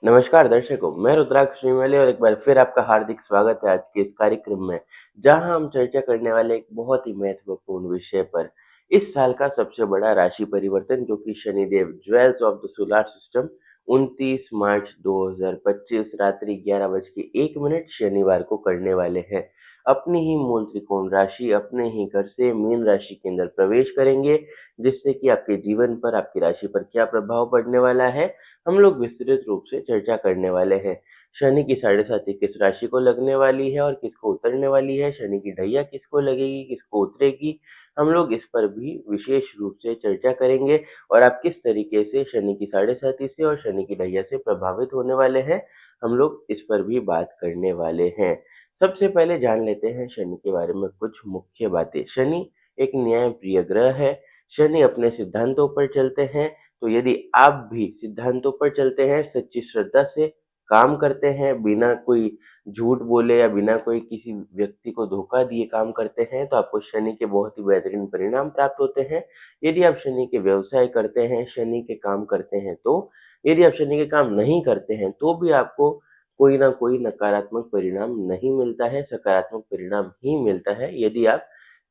नमस्कार दर्शकों, मैं रुद्राक्ष श्रीमैली और एक बार फिर आपका हार्दिक स्वागत है आज के इस कार्यक्रम में, जहां हम चर्चा करने वाले एक बहुत ही महत्वपूर्ण विषय पर। इस साल का सबसे बड़ा राशि परिवर्तन जो कि Shanidev jewels of the solar system 29 मार्च 2025 रात्रि 11:01 शनिवार को करने वाले हैं। अपनी ही मूल त्रिकोण राशि अपने ही घर से मीन राशि के अंदर प्रवेश करेंगे, जिससे कि आपके जीवन पर, आपकी राशि पर क्या प्रभाव पड़ने वाला है, हम लोग विस्तृत रूप से चर्चा करने वाले हैं। शनि की साढ़े साती किस राशि को लगने वाली है और किसको उतरने वाली है, शनि की ढैया किसको लगेगी, किसको उतरेगी, हम लोग इस पर भी विशेष रूप से चर्चा करेंगे। और आप किस तरीके से शनि की साढ़े साती से और शनि की ढैया से प्रभावित होने वाले हैं, हम लोग इस पर भी बात करने वाले हैं। सबसे पहले जान लेते हैं शनि के बारे में कुछ मुख्य बातें। शनि एक न्याय प्रिय ग्रह है। शनि अपने सिद्धांतों पर चलते हैं। तो यदि आप भी सिद्धांतों पर चलते हैं, सच्ची श्रद्धा से काम करते हैं, बिना कोई झूठ बोले या बिना कोई किसी व्यक्ति को धोखा दिए काम करते हैं, तो आपको शनि के बहुत ही बेहतरीन परिणाम प्राप्त होते हैं। यदि आप शनि के व्यवसाय करते हैं, शनि के काम करते हैं, तो यदि आप शनि के काम नहीं करते हैं, तो भी आपको कोई ना कोई नकारात्मक परिणाम नहीं मिलता है, सकारात्मक परिणाम ही मिलता है। यदि आप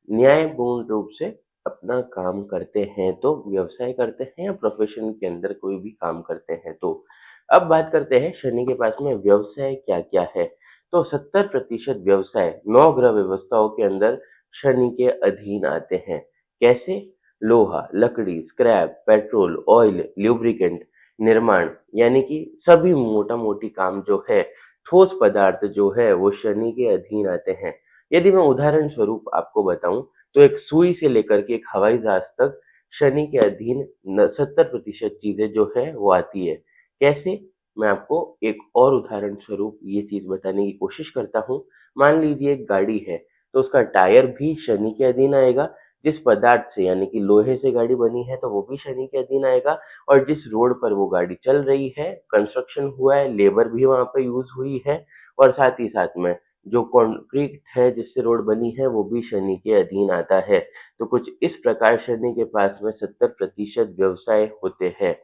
न्यायपूर्ण रूप से अपना काम करते हैं, तो व्यवसाय करते हैं या प्रोफेशन के अंदर कोई भी काम करते हैं तो। अब बात करते हैं शनि के पास में व्यवसाय क्या क्या है। तो 70% व्यवसाय 9 ग्रह व्यवस्थाओं के अंदर शनि के अधीन आते हैं। कैसे? लोहा, लकड़ी, स्क्रैप, पेट्रोल, ऑयल, ल्यूब्रिकेंट, निर्माण, यानी कि सभी मोटा मोटी काम जो है, ठोस पदार्थ जो है, वो शनि के अधीन आते हैं। यदि मैं उदाहरण स्वरूप आपको बताऊं, तो एक सुई से लेकर के एक हवाई जहाज तक शनि के अधीन 70% चीजें जो है वो आती है। कैसे? मैं आपको एक और उदाहरण स्वरूप ये चीज बताने की कोशिश करता हूँ। मान लीजिए एक गाड़ी है, तो उसका टायर भी शनि के अधीन आएगा। जिस पदार्थ से, यानी कि लोहे से गाड़ी बनी है, तो वो भी शनि के अधीन आएगा। और जिस रोड पर वो गाड़ी चल रही है, कंस्ट्रक्शन हुआ है, लेबर भी वहां पे यूज हुई है, और साथ ही साथ में जो कंक्रीट है जिससे रोड बनी है, वो भी शनि के अधीन आता है। तो कुछ इस प्रकार शनि के पास में 70% व्यवसाय होते हैं।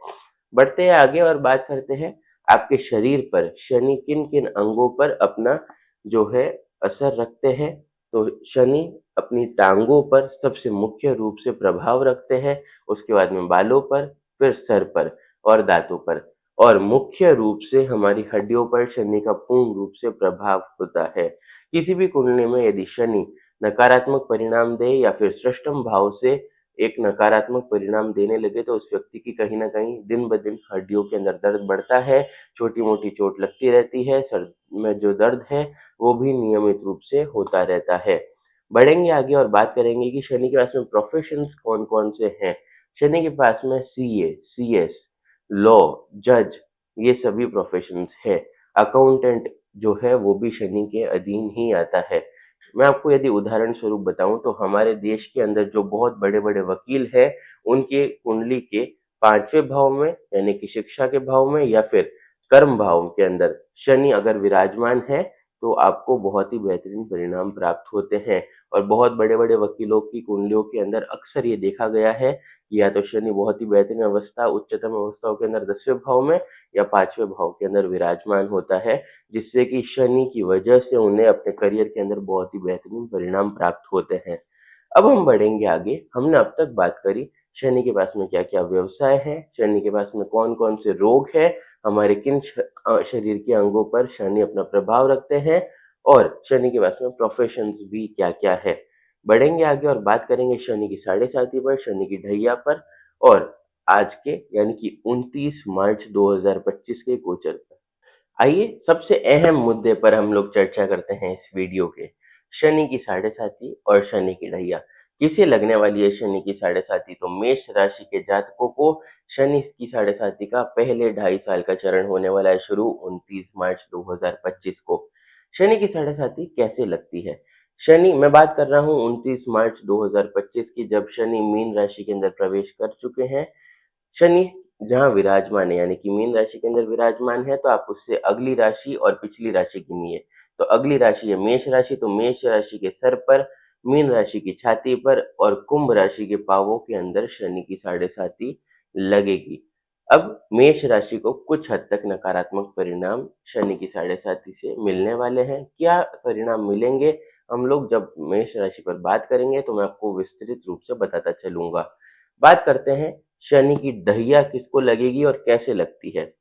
बढ़ते हैं आगे और बात करते हैं आपके शरीर पर शनि किन किन अंगों पर अपना जो है असर रखते हैं। तो शनि अपनी टांगों पर सबसे मुख्य रूप से प्रभाव रखते हैं, उसके बाद में बालों पर, फिर सर पर और दांतों पर, और मुख्य रूप से हमारी हड्डियों पर शनि का पूर्ण रूप से प्रभाव होता है। किसी भी कुंडली में यदि शनि नकारात्मक परिणाम दे या फिर षष्ठम भाव से एक नकारात्मक परिणाम देने लगे, तो उस व्यक्ति की कहीं ना कहीं दिन ब दिन हड्डियों के अंदर दर्द बढ़ता है, छोटी मोटी चोट लगती रहती है, सर में जो दर्द है वो भी नियमित रूप से होता रहता है। बढ़ेंगे आगे और बात करेंगे कि शनि के पास में प्रोफेशंस कौन कौन से हैं। शनि के पास में सीए, सीएस, लॉ, जज, ये सभी प्रोफेशंस है। अकाउंटेंट जो है वो भी शनि के अधीन ही आता है। मैं आपको यदि उदाहरण स्वरूप बताऊं, तो हमारे देश के अंदर जो बहुत बड़े बड़े वकील हैं, उनके कुंडली के 5वें भाव में, यानी कि शिक्षा के भाव में या फिर कर्म भाव के अंदर शनि अगर विराजमान है, तो आपको बहुत ही बेहतरीन परिणाम प्राप्त होते हैं। और बहुत बड़े बड़े वकीलों की कुंडलियों के अंदर अक्सर ये देखा गया है कि या तो शनि बहुत ही बेहतरीन अवस्था, उच्चतम अवस्थाओं के अंदर 10वें भाव में या 5वें भाव के अंदर विराजमान होता है, जिससे कि शनि की वजह से उन्हें अपने करियर के अंदर बहुत ही बेहतरीन परिणाम प्राप्त होते हैं। अब हम बढ़ेंगे आगे। हमने अब तक बात करी शनि के पास में क्या क्या व्यवसाय है, शनि के पास में कौन कौन से रोग है, हमारे किन शरीर के अंगों पर शनि अपना प्रभाव रखते हैं, और शनि के पास में प्रोफेशंस भी क्या क्या है। बढ़ेंगे आगे और बात करेंगे शनि की साढ़े साती पर, शनि की ढैया पर, और आज के यानी कि 29 मार्च 2025 के गोचर पर। आइए सबसे अहम मुद्दे पर हम लोग चर्चा करते हैं इस वीडियो के। शनि की साढ़े साती और शनि की ढैया किसे लगने वाली है। शनि की साढ़े साती तो मेष राशि के जातकों को शनि की साढ़े साती का पहले 2.5 साल का चरण होने वाला है शुरू 29 मार्च 2025 को। शनि की साढ़े साती कैसे लगती है? शनि, मैं बात कर रहा हूँ 29 मार्च 2025 की, जब शनि मीन राशि के अंदर प्रवेश कर चुके हैं। शनि जहाँ विराजमान है, यानी कि मीन राशि के अंदर विराजमान है, तो आप उससे अगली राशि और पिछली राशि गिनिए। तो अगली राशि है मेष राशि, तो मेष राशि के सर पर, मीन राशि की छाती पर और कुंभ राशि के पांवों के अंदर शनि की साढ़े साती लगेगी। अब मेष राशि को कुछ हद तक नकारात्मक परिणाम शनि की साढ़े साथी से मिलने वाले हैं। क्या परिणाम मिलेंगे, हम लोग जब मेष राशि पर बात करेंगे तो मैं आपको विस्तृत रूप से बताता चलूंगा। बात करते हैं शनि की ढैया किसको लगेगी और कैसे लगती है।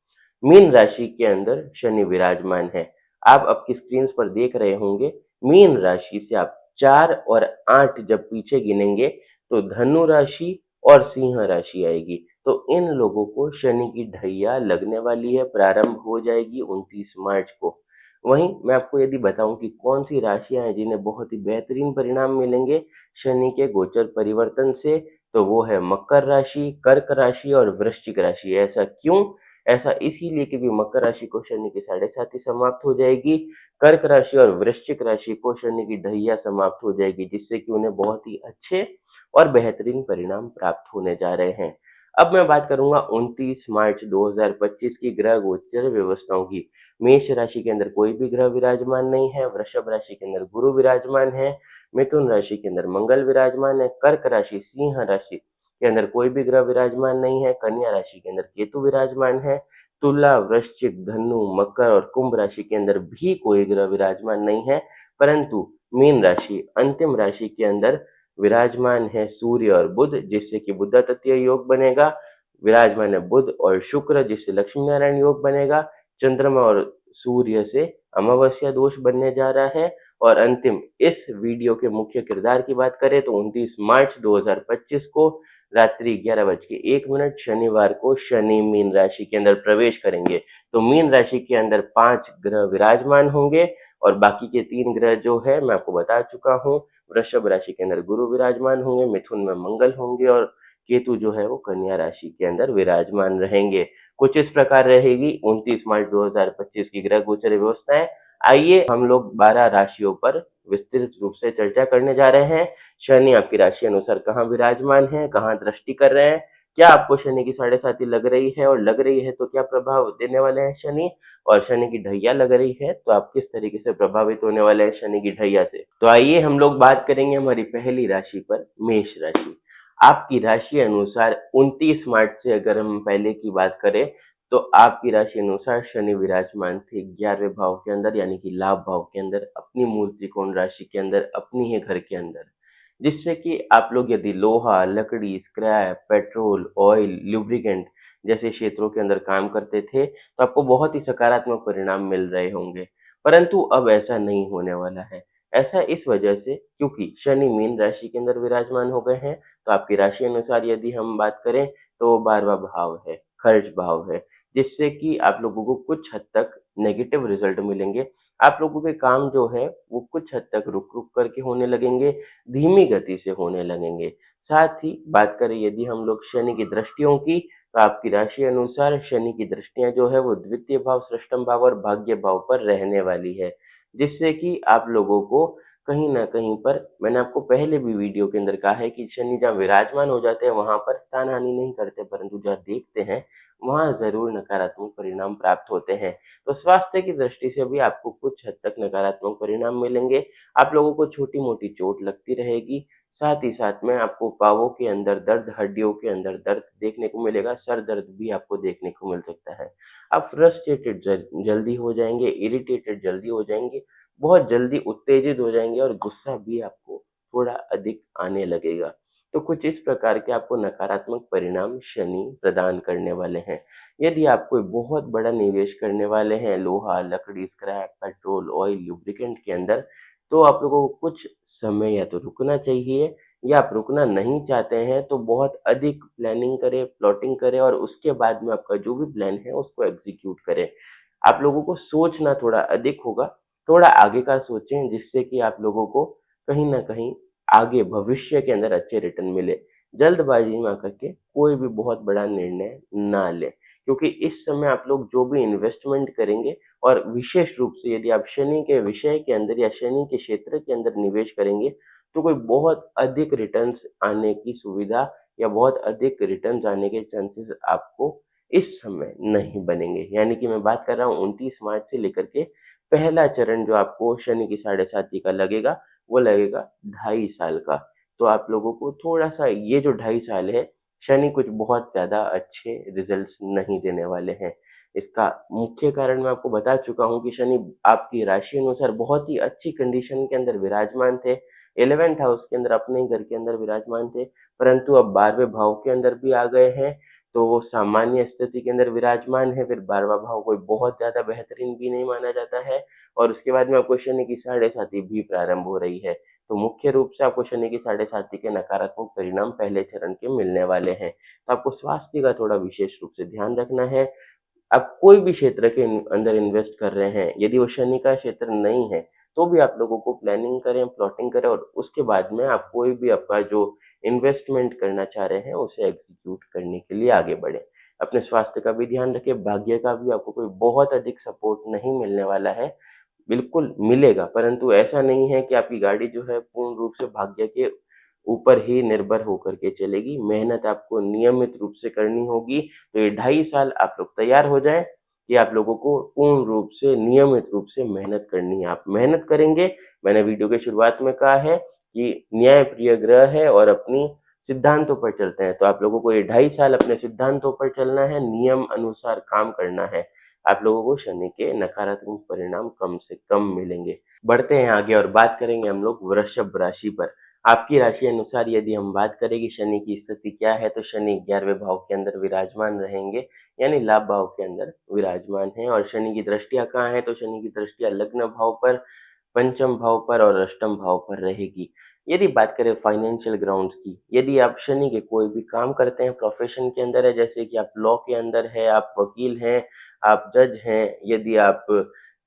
मीन राशि के अंदर शनि विराजमान है। आप आपकी स्क्रीन पर देख रहे होंगे, मीन राशि से आप 4 और 8 जब पीछे गिनेंगे तो धनु राशि और सिंह राशि आएगी। तो इन लोगों को शनि की ढैया लगने वाली है, प्रारंभ हो जाएगी 29 मार्च को। वहीं मैं आपको यदि बताऊं कि कौन सी राशियां हैं जिन्हें बहुत ही बेहतरीन परिणाम मिलेंगे शनि के गोचर परिवर्तन से, तो वो है मकर राशि, कर्क राशि और वृश्चिक राशि। ऐसा क्यों? ऐसा इसीलिए क्योंकि मकर राशि को शनि की साढ़े साथी समाप्त हो जाएगी, कर्क राशि और वृश्चिक राशि को शनि की ढैया समाप्त हो जाएगी, जिससे कि उन्हें बहुत ही अच्छे और बेहतरीन परिणाम प्राप्त होने जा रहे हैं। अब मैं बात करूंगा 29 मार्च 2025 की ग्रह गोचर व्यवस्थाओं की। मेष राशि के अंदर कोई भी ग्रह विराजमान नहीं है, वृषभ राशि के अंदर गुरु विराजमान है, मिथुन राशि के अंदर मंगल विराजमान है, कर्क राशि सिंह राशि के अंदर कोई भी ग्रह विराजमान नहीं है, कन्या राशि के अंदर केतु विराजमान है, तुला, वृश्चिक, धनु, मकर और कुंभ राशि के अंदर भी कोई ग्रह विराजमान नहीं है, परंतु मीन राशि अंतिम राशि के अंदर विराजमान है सूर्य और बुध, जिससे कि बुध तृतीय योग बनेगा। विराजमान है बुध और शुक्र, जिससे लक्ष्मी नारायण योग बनेगा। चंद्रमा और सूर्य से अमावस्या दोष बनने जा रहा है। और अंतिम इस वीडियो के मुख्य किरदार की बात करें तो 29 मार्च 2025 को रात्रि 11:01 शनिवार को शनि मीन राशि के अंदर प्रवेश करेंगे। तो मीन राशि के अंदर 5 ग्रह विराजमान होंगे और बाकी के 3 ग्रह जो है मैं आपको बता चुका हूँ। वृषभ राशि के अंदर गुरु विराजमान होंगे, मिथुन में मंगल होंगे और केतु जो है वो कन्या राशि के अंदर विराजमान रहेंगे। कुछ इस प्रकार रहेगी 29 मार्च 2025 की ग्रह गोचर व्यवस्थाएं। आइए हम लोग 12 राशियों पर विस्तृत रूप से चर्चा करने जा रहे हैं। शनि आपकी राशि अनुसार कहाँ विराजमान है, कहाँ दृष्टि कर रहे हैं, क्या आपको शनि की साढ़े साथी लग रही है और लग रही है तो क्या प्रभाव देने वाले हैं शनि, और शनि की ढैया लग रही है तो आप किस तरीके से प्रभावित होने वाले हैं शनि की ढैया से। तो आइए हम लोग बात करेंगे हमारी पहली राशि पर, मेष राशि। आपकी राशि अनुसार 29 मार्च से अगर हम पहले की बात करें तो आपकी राशि अनुसार शनि विराजमान थे 11वें भाव के अंदर, यानी कि लाभ भाव के अंदर, अपनी मूल त्रिकोण राशि के अंदर, अपनी ही घर के अंदर, जिससे कि आप लोग यदि लोहा, लकड़ी, स्क्रैप, पेट्रोल, ऑयल, लुब्रिकेंट जैसे क्षेत्रों के अंदर काम करते थे तो आपको बहुत ही सकारात्मक परिणाम मिल रहे होंगे। परंतु अब ऐसा नहीं होने वाला है। ऐसा इस वजह से क्योंकि शनि मीन राशि के अंदर विराजमान हो गए हैं। तो आपकी राशि अनुसार यदि हम बात करें तो 12वां भाव है, खर्च भाव है, जिससे कि आप लोगों को कुछ हद तक नेगेटिव रिजल्ट मिलेंगे। आप लोगों के काम जो है वो कुछ हद तक रुक रुक करके होने लगेंगे, धीमी गति से होने लगेंगे। साथ ही बात करें यदि हम लोग शनि की दृष्टियों की, तो आपकी राशि अनुसार शनि की दृष्टियां जो है वो द्वितीय भाव, षष्ठम भाव और भाग्य भाव पर रहने वाली है, जिससे कि आप लोगों को कहीं ना कहीं पर, मैंने आपको पहले भी वीडियो के अंदर कहा है कि शनि जहाँ विराजमान हो जाते हैं वहां पर स्थान हानि नहीं करते, परंतु जहाँ देखते हैं वहां जरूर नकारात्मक परिणाम प्राप्त होते हैं। तो स्वास्थ्य की दृष्टि से भी आपको कुछ हद तक नकारात्मक परिणाम मिलेंगे। आप लोगों को छोटी मोटी चोट लगती रहेगी, साथ ही साथ में आपको पाँवों के अंदर दर्द, हड्डियों के अंदर दर्द देखने को मिलेगा, सर दर्द भी आपको देखने को मिल सकता है। आप फ्रस्ट्रेटेड जल्दी हो जाएंगे, इरिटेटेड जल्दी हो जाएंगे, बहुत जल्दी उत्तेजित हो जाएंगे और गुस्सा भी आपको थोड़ा अधिक आने लगेगा। तो कुछ इस प्रकार के आपको नकारात्मक परिणाम शनि प्रदान करने वाले हैं। यदि आप कोई बहुत बड़ा निवेश करने वाले हैं लोहा, लकड़ी, स्क्रैप, पेट्रोल, ऑयल, लुब्रिकेंट के अंदर, तो आप लोगों को कुछ समय या तो रुकना चाहिए, या आप रुकना नहीं चाहते हैं तो बहुत अधिक प्लानिंग करें, प्लॉटिंग करें और उसके बाद में आपका जो भी प्लान है उसको एग्जीक्यूट करें। आप लोगों को सोचना थोड़ा अधिक होगा, थोड़ा आगे का सोचें, जिससे कि आप लोगों को कहीं न कहीं आगे भविष्य के अंदर अच्छे रिटर्न मिले। जल्दबाजी में आकर के कोई भी बहुत बड़ा निर्णय ना लें, क्योंकि इस समय आप लोग जो भी इन्वेस्टमेंट करेंगे, और विशेष रूप से यदि आप शनि के विषय के अंदर या शनि के क्षेत्र के अंदर निवेश करेंगे, तो कोई बहुत अधिक रिटर्न्स आने की सुविधा या बहुत अधिक रिटर्न्स आने के चांसेस आपको इस समय नहीं बनेंगे। यानी कि मैं बात कर रहा हूँ 29 मार्च से लेकर के पहला चरण जो आपको शनि की साढ़े साती का लगेगा, वो लगेगा 2.5 साल का। तो आप लोगों को थोड़ा-सा ये जो 2.5 साल है, शनि कुछ बहुत ज़्यादा अच्छे रिजल्ट्स नहीं देने वाले हैं। इसका मुख्य कारण मैं आपको बता चुका हूँ कि शनि आपकी राशि अनुसार बहुत ही अच्छी कंडीशन के अंदर विराजमान थे। 11th हाउस के अंदर अपने ही घर के अंदर विराजमान थे, परंतु अब 12वें भाव के अंदर भी आ गए हैं, तो वो सामान्य स्थिति के अंदर विराजमान है। फिर 12वां भाव कोई बहुत ज़्यादा बेहतरीन भी नहीं माना जाता है और उसके बाद में आपको शनि की साढ़े साती भी प्रारंभ हो रही है। तो मुख्य रूप से आपको शनि की साढ़े साती के नकारात्मक परिणाम पहले चरण के मिलने वाले हैं। तो आपको स्वास्थ्य का थोड़ा विशेष रूप से ध्यान रखना है। आप कोई भी क्षेत्र के अंदर इन्वेस्ट कर रहे हैं, यदि वो शनि का क्षेत्र नहीं है, तो भी आप लोगों को प्लानिंग करें, प्लॉटिंग करें और उसके बाद में आप कोई भी आपका जो इन्वेस्टमेंट करना चाह रहे हैं, उसे एग्जीक्यूट करने के लिए आगे बढ़ें। अपने स्वास्थ्य का भी ध्यान रखें, भाग्य का भी आपको कोई बहुत अधिक सपोर्ट नहीं मिलने वाला है। बिल्कुल मिलेगा, परंतु ऐसा नहीं है कि आपकी गाड़ी जो है पूर्ण रूप से भाग्य के ऊपर ही निर्भर होकर के चलेगी। मेहनत आपको नियमित रूप से करनी होगी। तो ये 2.5 साल आप लोग तैयार हो जाएँ कि आप लोगों को पूर्ण रूप से, नियमित रूप से मेहनत करनी है। आप मेहनत करेंगे, मैंने वीडियो के शुरुआत में कहा है कि न्यायप्रिय ग्रह है और अपनी सिद्धांतों पर चलते हैं। तो आप लोगों को ये 2.5 साल अपने सिद्धांतों पर चलना है, नियम अनुसार काम करना है। आप लोगों को शनि के नकारात्मक परिणाम कम से कम मिलेंगे। बढ़ते हैं आगे और बात करेंगे हम लोग वृषभ राशि पर। आपकी राशि अनुसार यदि हम बात करें कि शनि की स्थिति क्या है, तो शनि 11वें भाव के अंदर विराजमान रहेंगे, यानी लाभ भाव के अंदर विराजमान है। और शनि की दृष्टियां कहाँ है, तो शनि की दृष्टियां लग्न भाव पर, पंचम भाव पर और अष्टम भाव पर रहेगी। यदि बात करें फाइनेंशियल ग्राउंड्स की, यदि आप शनि के कोई भी काम करते हैं, प्रोफेशन के अंदर है, जैसे कि आप लॉ के अंदर है, आप वकील हैं, आप जज हैं, यदि आप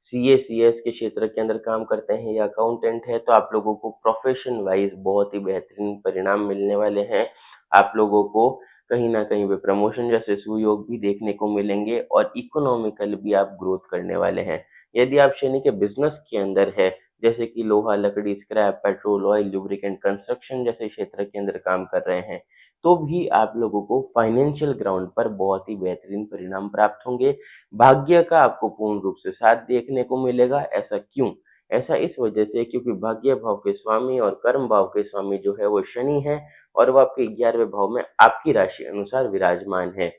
सीए, सीएस के क्षेत्र के अंदर काम करते हैं या अकाउंटेंट है, तो आप लोगों को प्रोफेशन वाइज बहुत ही बेहतरीन परिणाम मिलने वाले हैं। आप लोगों को कहीं न कहीं पे प्रमोशन जैसे सुयोग भी देखने को मिलेंगे और इकोनॉमिकल भी आप ग्रोथ करने वाले हैं। यदि आप शनि के बिज़नेस के अंदर है, जैसे कि लोहा, लकड़ी, scrap, petrol, oil, lubricant, construction जैसे क्षेत्र के अंदर काम कर रहे हैं, तो भी आप लोगों को फाइनेंशियल ग्राउंड पर बहुत ही बेहतरीन परिणाम प्राप्त होंगे। भाग्य का आपको पूर्ण रूप से साथ देखने को मिलेगा। ऐसा क्यों? ऐसा इस वजह से क्योंकि भाग्य भाव के स्वामी और कर्म भाव के स्वामी जो है वो शनि है और वो आपके 11वें भाव में आपकी राशि अनुसार विराजमान है।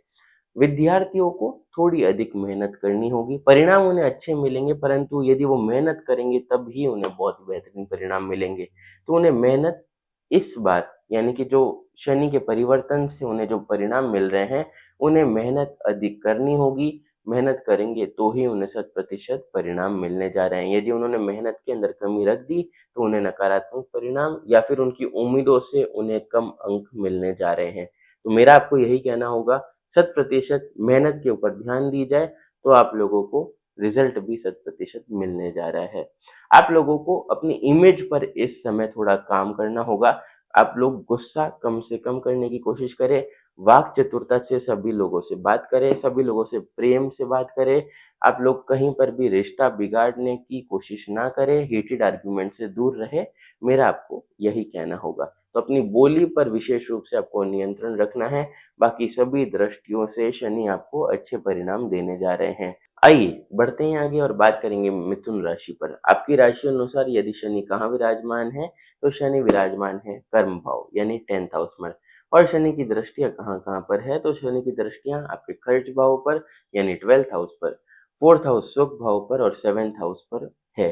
विद्यार्थियों को थोड़ी अधिक मेहनत करनी होगी, परिणाम उन्हें अच्छे मिलेंगे, परंतु यदि वो मेहनत करेंगे तब ही उन्हें बहुत बेहतरीन परिणाम मिलेंगे। तो उन्हें मेहनत इस बार, यानी कि जो शनि के परिवर्तन से उन्हें जो परिणाम मिल रहे हैं, उन्हें मेहनत अधिक करनी होगी। मेहनत करेंगे तो ही उन्हें 100% परिणाम मिलने जा रहे हैं। यदि उन्होंने मेहनत के अंदर कमी रख दी, तो उन्हें नकारात्मक परिणाम या फिर उनकी उम्मीदों से उन्हें कम अंक मिलने जा रहे हैं। तो मेरा आपको यही कहना होगा, 100% मेहनत के ऊपर ध्यान दी जाए, तो आप लोगों को रिजल्ट भी 100% मिलने जा रहा है। आप लोगों को अपनी इमेज पर इस समय थोड़ा काम करना होगा। आप लोग गुस्सा कम से कम करने की कोशिश करें, वाक चतुरता से सभी लोगों से बात करें, सभी लोगों से प्रेम से बात करें। आप लोग कहीं पर भी रिश्ता बिगाड़ने की कोशिश ना करें, हीटेड आर्गुमेंट से दूर रहें, मेरा आपको यही कहना होगा। तो अपनी बोली पर विशेष रूप से आपको नियंत्रण रखना है। बाकी सभी दृष्टियों से शनि आपको अच्छे परिणाम देने जा रहे हैं। आइए बढ़ते हैं आगे और बात करेंगे मिथुन राशि पर। आपकी राशि अनुसार यदि शनि कहाँ विराजमान है, तो शनि विराजमान है कर्म भाव यानी 10th हाउस में। और शनि की दृष्टियां कहाँ कहाँ पर है, तो शनि की दृष्टियां आपके खर्च भाव पर यानी 12th हाउस पर, 4th हाउस सुख भाव पर और 7th हाउस पर है।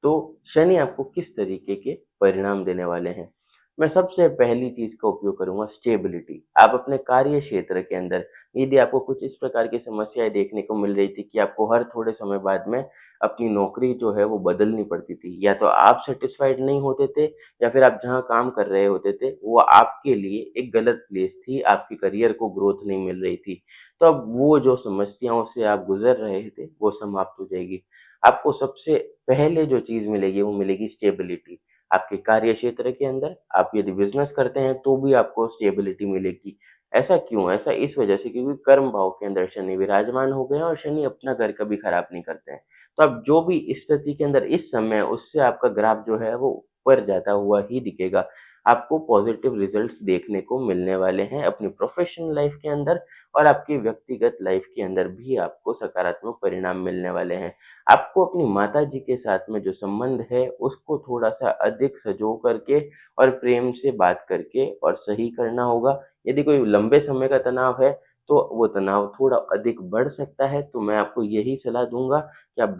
तो शनि आपको किस तरीके के परिणाम देने वाले हैं? मैं सबसे पहली चीज का उपयोग करूंगा स्टेबिलिटी। आप अपने कार्य क्षेत्र के अंदर यदि आपको कुछ इस प्रकार की समस्याएं देखने को मिल रही थी कि आपको हर थोड़े समय बाद में अपनी नौकरी जो है वो बदलनी पड़ती थी, या तो आप सेटिस्फाइड नहीं होते थे या फिर आप जहाँ काम कर रहे होते थे वो आपके लिए एक गलत प्लेस थी, आपकी करियर को ग्रोथ नहीं मिल रही थी, तो अब वो जो समस्याओं से आप गुजर रहे थे वो समाप्त हो जाएगी। आपको सबसे पहले जो चीज मिलेगी वो मिलेगी स्टेबिलिटी। आपके कार्य क्षेत्र के अंदर आप यदि बिजनेस करते हैं तो भी आपको स्टेबिलिटी मिलेगी। ऐसा क्यों? ऐसा इस वजह से क्योंकि कर्म भाव के अंदर शनि विराजमान हो गए हैं और शनि अपना घर कभी खराब नहीं करते हैं। तो अब जो भी स्थिति के अंदर इस समय, उससे आपका ग्राफ जो है वो ऊपर जाता हुआ ही दिखेगा। आपको पॉजिटिव रिजल्ट्स देखने को मिलने वाले हैं अपनी प्रोफेशनल लाइफ के अंदर और आपकी व्यक्तिगत लाइफ के अंदर भी आपको सकारात्मक परिणाम मिलने वाले हैं। आपको अपनी माताजी के साथ में जो संबंध है उसको थोड़ा-सा अधिक सँजो करके और प्रेम से बात करके और सही करना होगा। यदि कोई लंबे समय का तनाव है, तो वो तनाव थोड़ा अधिक बढ़ सकता है। तो मैं आपको यही सलाह दूँगा कि आप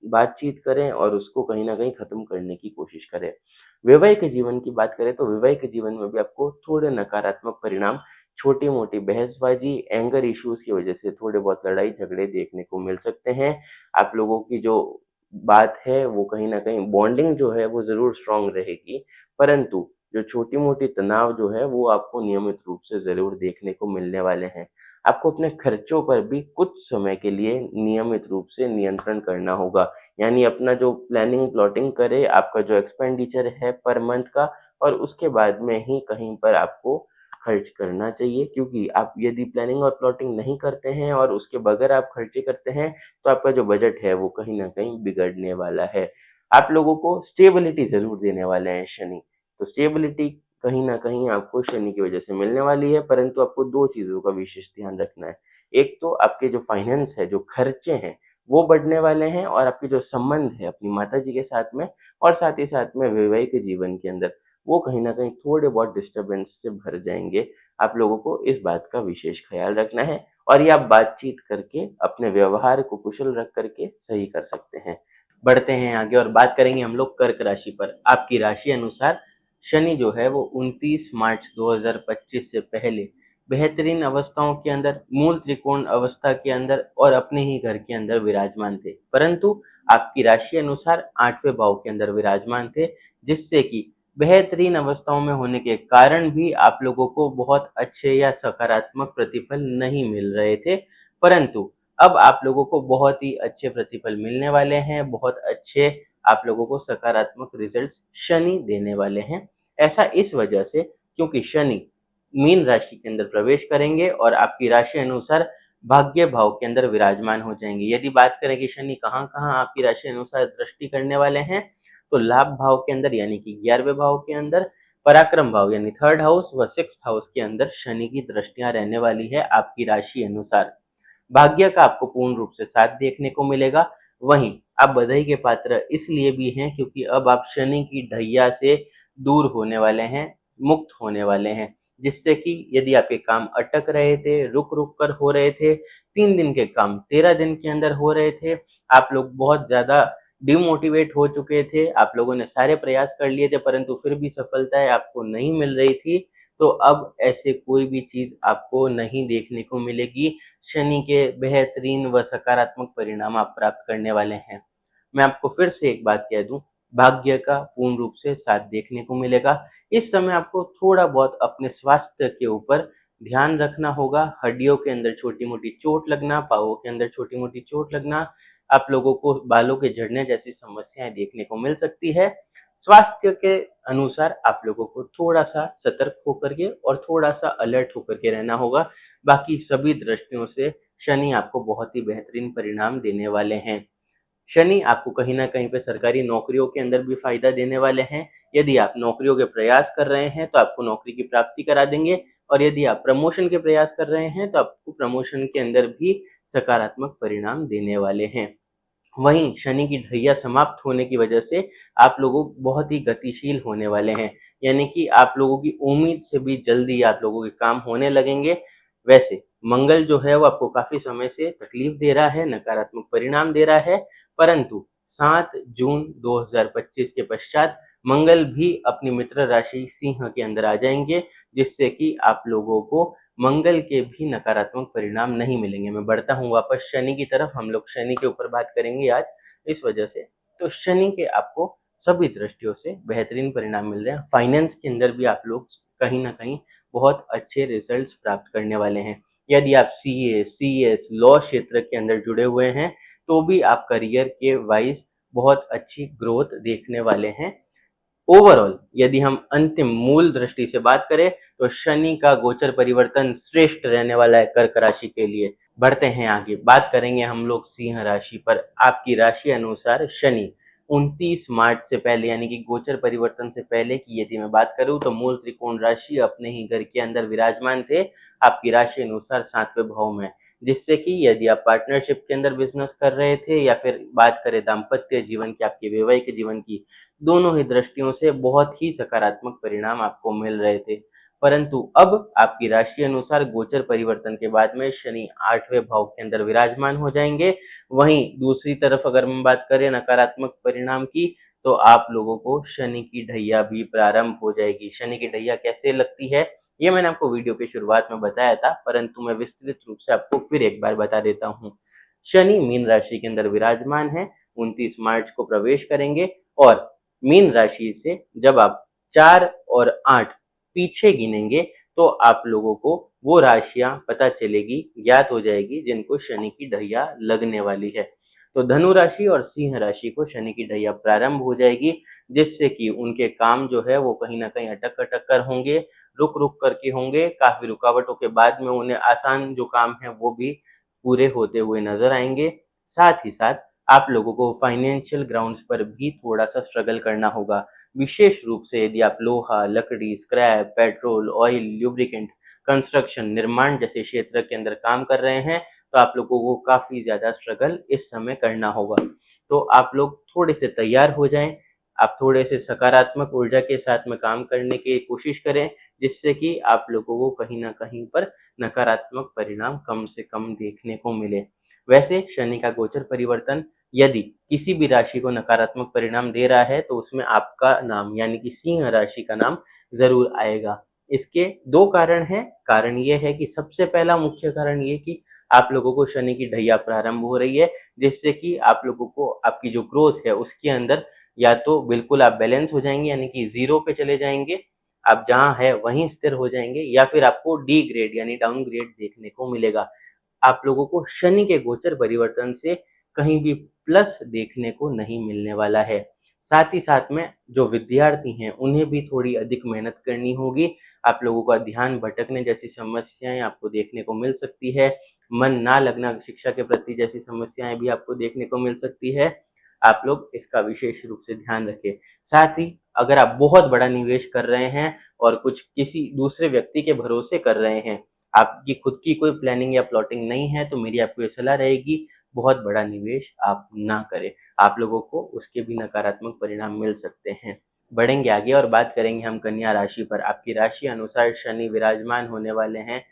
बातचीत करें और उसको कहीं न कहीं ख़त्म करने की कोशिश करें। वैवाहिक जीवन की बात करें तो वैवाहिक जीवन में भी आपको थोड़े नकारात्मक परिणाम, छोटी-मोटी बहसबाजी, एंगर इश्यूज़ की वज़ह से थोड़े बहुत लड़ाई-झगड़े देखने को मिल सकते हैं। आप लोगों की जो बात है वो कहीं न कहीं बॉन्डिंग जो है वो ज़रूर स्ट्रॉन्ग रहेगी, परंतु जो छोटी-मोटी तनाव जो है वो आपको नियमित रूप से ज़रूर देखने को मिलने वाले हैं। आपको अपने खर्चों पर भी कुछ समय के लिए नियमित रूप से नियंत्रण करना होगा। यानी अपना जो प्लानिंग प्लॉटिंग करें, आपका जो एक्सपेंडिचर है पर मंथ का, और उसके बाद में ही कहीं पर आपको खर्च करना चाहिए, क्योंकि आप यदि प्लानिंग और प्लॉटिंग नहीं करते हैं और उसके बगैर आप खर्चे करते हैं, तो आपका जो बजट है वो कहीं न कहीं बिगड़ने वाला है। आप लोगों को स्टेबिलिटी ज़रूर देने वाले हैं शनि, तो स्टेबिलिटी कहीं न कहीं आपको शनि की वजह से मिलने वाली है, परंतु आपको 2 चीज़ों का विशेष ध्यान रखना है। एक तो आपके जो फाइनेंस है, जो खर्चे हैं, वो बढ़ने वाले हैं, और आपके जो संबंध है अपनी माताजी के साथ में और साथ ही साथ में वैवाहिक जीवन के अंदर, वो कहीं न कहीं थोड़े बहुत डिस्टर्बेंस से भर जाएँगे। आप लोगों को इस बात का विशेष ख़्याल रखना है, और ये आप बातचीत करके अपने व्यवहार को कुशल रख कर के सही कर सकते हैं। बढ़ते हैं आगे और बात करेंगे हम लोग कर्क राशि पर। आपकी राशि अनुसार शनि जो है वो 29 मार्च 2025 से पहले बेहतरीन अवस्थाओं के अंदर, मूल त्रिकोण अवस्था के अंदर और अपने ही घर के अंदर विराजमान थे। परंतु आपकी राशि अनुसार 8वें भाव के अंदर विराजमान थे, जिससे कि बेहतरीन अवस्थाओं में होने के कारण भी आप लोगों को बहुत अच्छे या सकारात्मक प्रतिफल नहीं मिल रहे थे। परंतु अब आप लोगों को बहुत ही अच्छे प्रतिफल मिलने वाले हैं, बहुत अच्छे आप लोगों को सकारात्मक रिजल्ट्स शनि देने वाले हैं। ऐसा इस वजह से क्योंकि शनि मीन राशि के अंदर प्रवेश करेंगे और आपकी राशि अनुसार भाग्य भाव के अंदर विराजमान हो जाएंगे। यदि बात करें कि शनि कहाँ-कहाँ आपकी राशि अनुसार दृष्टि करने वाले हैं, तो लाभ भाव के अंदर यानी कि 11वें भाव के अंदर, पराक्रम भाव यानी 3rd हाउस व 6th हाउस के अंदर शनि की दृष्टियां रहने वाली है आपकी राशि अनुसार। भाग्य का आपको पूर्ण रूप से साथ देखने को मिलेगा। वहीं आप बधाई के पात्र इसलिए भी हैं क्योंकि अब आप शनि की ढैया से दूर होने वाले हैं, मुक्त होने वाले हैं। जिससे कि यदि आपके काम अटक रहे थे, रुक-रुक कर हो रहे थे, 3 दिन के काम 13 दिन के अंदर हो रहे थे, आप लोग बहुत ज़्यादा डिमोटिवेट हो चुके थे, आप लोगों ने सारे प्रयास कर लिए थे परंतु फिर भी सफलताएँ आपको नहीं मिल रही थी, तो अब ऐसे कोई भी चीज़ आपको नहीं देखने को मिलेगी। शनि के बेहतरीन व सकारात्मक परिणाम आप प्राप्त करने वाले हैं। मैं आपको फिर से एक बात कह दूं, भाग्य का पूर्ण रूप से साथ देखने को मिलेगा। इस समय आपको थोड़ा बहुत अपने स्वास्थ्य के ऊपर ध्यान रखना होगा। हड्डियों के अंदर छोटी मोटी चोट लगना, पाँवों के अंदर छोटी मोटी चोट लगना, आप लोगों को बालों के झड़ने जैसी समस्याएं देखने को मिल सकती है। स्वास्थ्य के अनुसार आप लोगों को थोड़ा सा सतर्क होकर के और थोड़ा सा अलर्ट होकर के रहना होगा। बाकी सभी दृष्टियों से शनि आपको बहुत ही बेहतरीन परिणाम देने वाले हैं। शनि आपको कहीं न कहीं पे सरकारी नौकरियों के अंदर भी फ़ायदा देने वाले हैं। यदि आप नौकरियों के प्रयास कर रहे हैं, तो आपको नौकरी की प्राप्ति करा देंगे, और यदि आप प्रमोशन के प्रयास कर रहे हैं, तो आपको प्रमोशन के अंदर भी सकारात्मक परिणाम देने वाले हैं। वहीं शनि की ढैया समाप्त होने की वजह से आप लोगों बहुत ही गतिशील होने वाले हैं। यानी कि आप लोगों की उम्मीद से भी जल्दी आप लोगों के काम होने लगेंगे। वैसे मंगल जो है वो आपको काफ़ी समय से तकलीफ दे रहा है, नकारात्मक परिणाम दे रहा है, परंतु 7 जून 2025 के पश्चात मंगल भी अपनी मित्र राशि सिंह के अंदर आ जाएँगे, जिससे कि आप लोगों को मंगल के भी नकारात्मक परिणाम नहीं मिलेंगे। मैं बढ़ता हूँ वापस शनि की तरफ, हम लोग शनि के ऊपर बात करेंगे आज इस वजह से। तो शनि के आपको सभी दृष्टियों से बेहतरीन परिणाम मिल रहे हैं। फाइनेंस के अंदर भी आप लोग कहीं न कहीं बहुत अच्छे रिजल्ट्स प्राप्त करने वाले हैं। यदि आप सीए, सीएस, लॉ क्षेत्र के अंदर जुड़े हुए हैं, तो भी आप करियर के वाइज़ बहुत अच्छी ग्रोथ देखने वाले हैं। ओवरऑल यदि हम अंतिम मूल दृष्टि से बात करें तो शनि का गोचर परिवर्तन श्रेष्ठ रहने वाला है कर्क राशि के लिए। बढ़ते हैं आगे, बात करेंगे हम लोग सिंह राशि पर। आपकी राशि अनुसार शनि 29 मार्च से पहले यानी कि गोचर परिवर्तन से पहले की यदि मैं बात करूं तो मूल त्रिकोण राशि अपने ही घर के अंदर विराजमान थे आपकी राशि अनुसार 7वें भाव में। जिससे कि यदि आप पार्टनरशिप के अंदर बिजनेस कर रहे थे या फिर बात करें दाम्पत्य जीवन की, आपके वैवाहिक जीवन की, दोनों ही दृष्टियों से बहुत ही सकारात्मक परिणाम आपको मिल रहे थे। परंतु अब आपकी राशि अनुसार गोचर परिवर्तन के बाद में शनि 8वें भाव के अंदर विराजमान हो जाएंगे। वहीं दूसरी तरफ अगर हम बात करें नकारात्मक परिणाम की, तो आप लोगों को शनि की ढैया भी प्रारंभ हो जाएगी। शनि की ढैया कैसे लगती है, ये मैंने आपको वीडियो की शुरुआत में बताया था, परंतु मैं विस्तृत रूप से आपको फिर एक बार बता देता हूँ। शनि मीन राशि के अंदर विराजमान है, 29 मार्च को प्रवेश करेंगे और मीन राशि से जब आप 4 और 8 पीछे गिनेंगे तो आप लोगों को वो राशियां पता चलेगी, ज्ञात हो जाएगी जिनको शनि की ढैया लगने वाली है। तो धनु राशि और सिंह राशि को शनि की ढैया प्रारंभ हो जाएगी, जिससे कि उनके काम जो है वो कहीं ना कहीं अटक अटक कर होंगे, रुक रुक करके होंगे। काफी रुकावटों के बाद में उन्हें आसान जो काम है वो भी पूरे होते हुए नजर आएंगे। साथ ही साथ आप लोगों को फाइनेंशियल ग्राउंड्स पर भी थोड़ा सा स्ट्रगल करना होगा, विशेष रूप से यदि आप लोहा, लकड़ी, scrap, petrol, oil, lubricant, construction, निर्माण जैसे क्षेत्र के अंदर काम कर रहे हैं, तो आप लोगों को काफी ज्यादा स्ट्रगल इस समय करना होगा। तो आप लोग थोड़े से तैयार हो जाएं, आप थोड़े से सकारात्मक ऊर्जा के साथ में काम करने की कोशिश करें, जिससे कि आप लोगों को कहीं ना कहीं पर नकारात्मक परिणाम कम से कम देखने को मिले। वैसे शनि का गोचर परिवर्तन यदि किसी भी राशि को नकारात्मक परिणाम दे रहा है, तो उसमें आपका नाम यानी कि सिंह राशि का नाम जरूर आएगा। इसके दो कारण हैं। कारण ये है कि सबसे पहला मुख्य कारण ये कि आप लोगों को शनि की ढैया प्रारंभ हो रही है, जिससे कि आप लोगों को आपकी जो ग्रोथ है उसके अंदर या तो बिल्कुल आप बैलेंस हो जाएंगे यानी कि जीरो पे चले जाएंगे, आप जहां है वहीं स्थिर हो जाएंगे, या फिर आपको डी ग्रेड यानी डाउन ग्रेड देखने को मिलेगा। आप लोगों को शनि के गोचर परिवर्तन से कहीं भी प्लस देखने को नहीं मिलने वाला है। साथ ही साथ में जो विद्यार्थी हैं उन्हें भी थोड़ी अधिक मेहनत करनी होगी। आप लोगों का ध्यान भटकने जैसी समस्याएं आपको देखने को मिल सकती है, मन ना लगना शिक्षा के प्रति जैसी समस्याएं भी आपको देखने को मिल सकती है। आप लोग इसका विशेष रूप से ध्यान रखें। साथ ही अगर आप बहुत बड़ा निवेश कर रहे हैं और कुछ किसी दूसरे व्यक्ति के भरोसे कर रहे हैं, आपकी खुद की कोई प्लानिंग या प्लॉटिंग नहीं है, तो मेरी आपको ये सलाह रहेगी बहुत बड़ा निवेश आप ना करें। आप लोगों को उसके भी नकारात्मक परिणाम मिल सकते हैं। बढ़ेंगे आगे और बात करेंगे हम कन्या राशि पर। आपकी राशि अनुसार शनि विराजमान होने वाले हैं